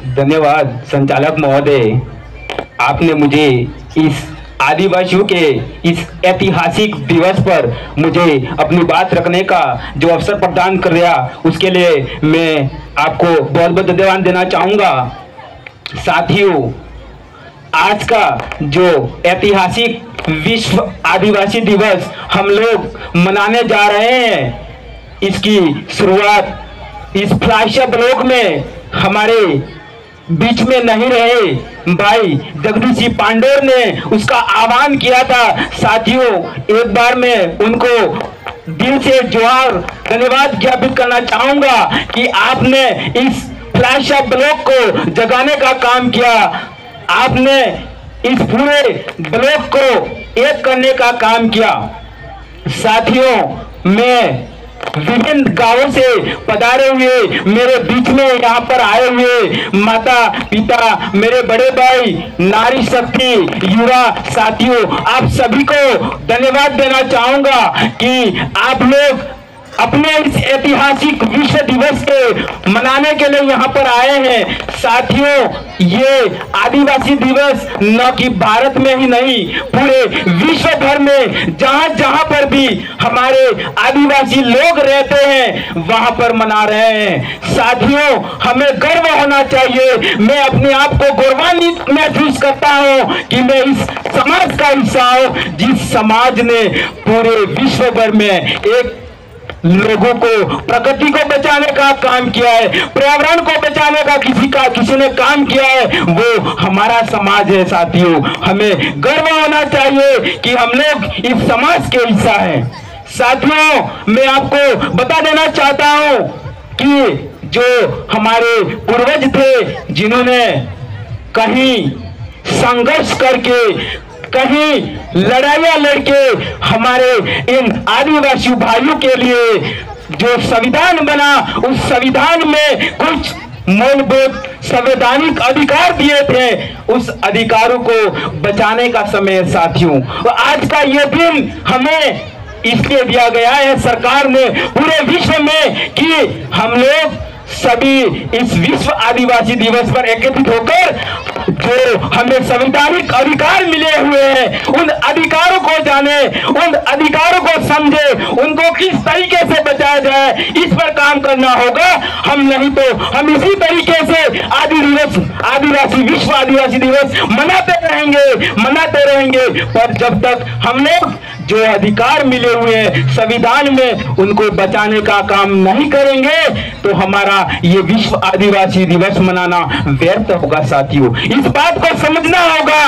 धन्यवाद संचालक महोदय, आपने मुझे इस आदिवासियों के इस ऐतिहासिक दिवस पर मुझे अपनी बात रखने का जो अवसर प्रदान कर दिया, उसके लिए मैं आपको बहुत बहुत धन्यवाद देना चाहूँगा। साथियों, आज का जो ऐतिहासिक विश्व आदिवासी दिवस हम लोग मनाने जा रहे हैं, इसकी शुरुआत इस फ्लैश ब्लॉक में हमारे बीच में नहीं रहे भाई जगदीश सिंह पांडोर ने उसका आह्वान किया था। साथियों, एक बार मैं उनको दिल से जोहार धन्यवाद ज्ञापित करना चाहूंगा कि आपने इस फ्लैश ब्लॉक को जगाने का काम किया, आपने इस पूरे ब्लॉक को एक करने का काम किया। साथियों, मैं विभिन्न गांवों से पधारे हुए मेरे बीच में यहाँ पर आए हुए माता पिता, मेरे बड़े भाई, नारी शक्ति, युवा साथियों, आप सभी को धन्यवाद देना चाहूंगा कि आप लोग अपने इस ऐतिहासिक विश्व दिवस के मनाने के लिए यहाँ पर आए हैं। साथियों, ये आदिवासी दिवस न कि भारत में ही नहीं, पूरे विश्व भर में जहाँ जहाँ पर भी हमारे आदिवासी लोग रहते हैं वहां पर मना रहे हैं। साथियों, हमें गर्व होना चाहिए। मैं अपने आप को गौरवान्वित महसूस करता हूँ कि मैं इस समाज का हिस्सा हूँ, जिस समाज ने पूरे विश्व भर में एक लोगों को प्रकृति को बचाने का काम किया है, पर्यावरण को बचाने का किसी ने काम किया है, वो हमारा समाज है। साथियों, हमें गर्व होना चाहिए कि हम लोग इस समाज के हिस्सा हैं। साथियों, मैं आपको बता देना चाहता हूं कि जो हमारे पूर्वज थे, जिन्होंने कहीं संघर्ष करके, कहीं लड़ाइयां लड़के हमारे इन आदिवासी भाइयों के लिए जो संविधान बना, उस संविधान में कुछ मूलभूत संवैधानिक अधिकार दिए थे, उस अधिकारों को बचाने का समय है। साथियों, आज का ये दिन हमें इसलिए दिया गया है सरकार ने पूरे विश्व में कि हम लोग सभी इस विश्व आदिवासी दिवस पर एकत्रित होकर जो हमें संवैधानिक अधिकार मिले हुए हैं, उन अधिकारों को जाने, उन अधिकारों को समझे, उनको किस तरीके से बचाया जाए, इस पर काम करना होगा। हम नहीं तो हम इसी तरीके से आदिवासी विश्व आदिवासी दिवस मनाते रहेंगे। पर जब तक हम लोग जो अधिकार मिले हुए हैं संविधान में, उनको बचाने का काम नहीं करेंगे तो हमारा ये विश्व आदिवासी दिवस मनाना व्यर्थ होगा। साथियों, इस बात को समझना होगा,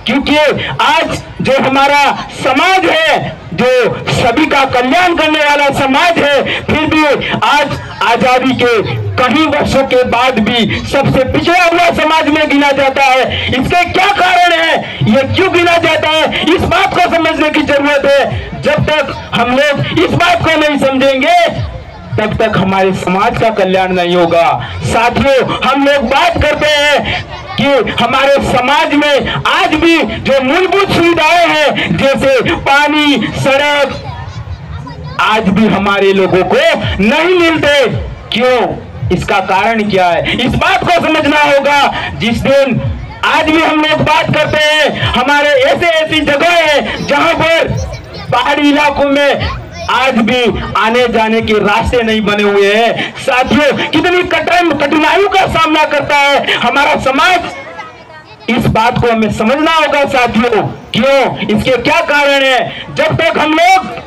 क्योंकि आज जो हमारा समाज है, जो सभी का कल्याण करने वाला समाज है, फिर भी आज आजादी के कई वर्षों के बाद भी सबसे पिछड़ा हुआ समाज में गिना जाता है। इसके क्या कारण है, ये क्यों गिना जाता है, इस बात को समझने की जरूरत है। जब तक हम लोग इस बात को नहीं समझेंगे, तब तक हमारे समाज का कल्याण नहीं होगा। साथियों, हम लोग बात करते हैं कि हमारे समाज में आज भी जो मूलभूत सुविधाएं हैं, जैसे पानी, सड़क, आज भी हमारे लोगों को नहीं मिलते। क्यों? इसका कारण क्या है, इस बात को समझना होगा। जिस दिन आज भी हम लोग बात करते हैं, हमारे ऐसी जगह है जहां पर पहाड़ी इलाकों में आज भी आने जाने के रास्ते नहीं बने हुए हैं। साथियों, कितनी कठिनाइयों का सामना करता है हमारा समाज, इस बात को हमें समझना होगा। साथियों, क्यों, इसके क्या कारण है, जब तक हम लोग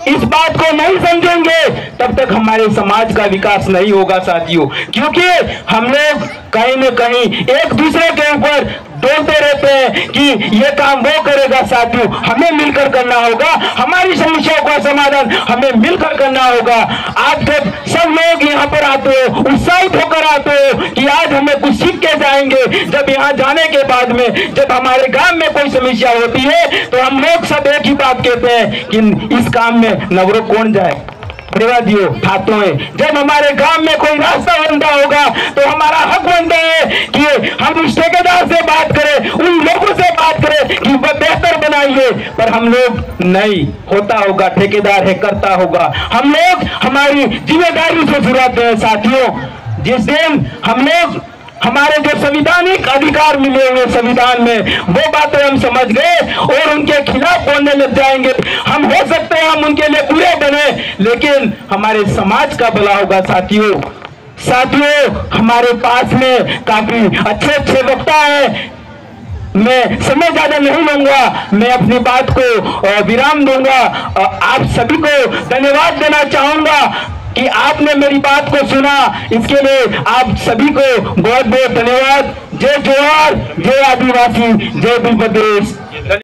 इस बात को नहीं समझेंगे तब तक हमारे समाज का विकास नहीं होगा। साथियों, क्योंकि हम लोग कहीं न कहीं एक दूसरे के ऊपर बोलते रहते हैं कि ये काम वो करेगा। साथियों, हमें मिलकर करना होगा, हमारी समस्याओं का समाधान हमें मिलकर करना होगा। आज जब सब लोग यहाँ पर आते हो, उत्साहित होकर आते हो कि आज हमें कुछ सीख के जाएंगे, जब यहाँ जाने के बाद में जब हमारे गांव में कोई समस्या होती है तो हम लोग सब एक ही बात कहते हैं कि इस काम में नवरो कौन जाए, परिवादियों खातों है। जब हमारे गांव में कोई रास्ता बनता होगा तो हमारा हक बनता है कि हम उस ठेकेदार से बात करें, उन लोगों से बात करें कि वह बेहतर बनाइए। पर हम लोग नहीं, होता होगा ठेकेदार है, करता होगा। हम लोग हमारी जिम्मेदारी से जुड़ाते हैं। साथियों, जिस दिन हम लोग हमारे जो संवैधानिक अधिकार मिले हुए संविधान में, वो बातें हम समझ गए और उनके खिलाफ बोलने लग जाएंगे। हम हो सकते हैं हम उनके लिए बुरे बने, लेकिन हमारे समाज का भला होगा साथियों। हमारे पास में काफी अच्छे अच्छे वक्ता हैं। मैं समय ज्यादा नहीं लूंगा, मैं अपनी बात को विराम दूंगा। आप सभी को धन्यवाद देना चाहूंगा कि आपने मेरी बात को सुना। इसके लिए आप सभी को बहुत बहुत धन्यवाद। जय जोहार, जय आदिवासी, जय बिल प्रदेश।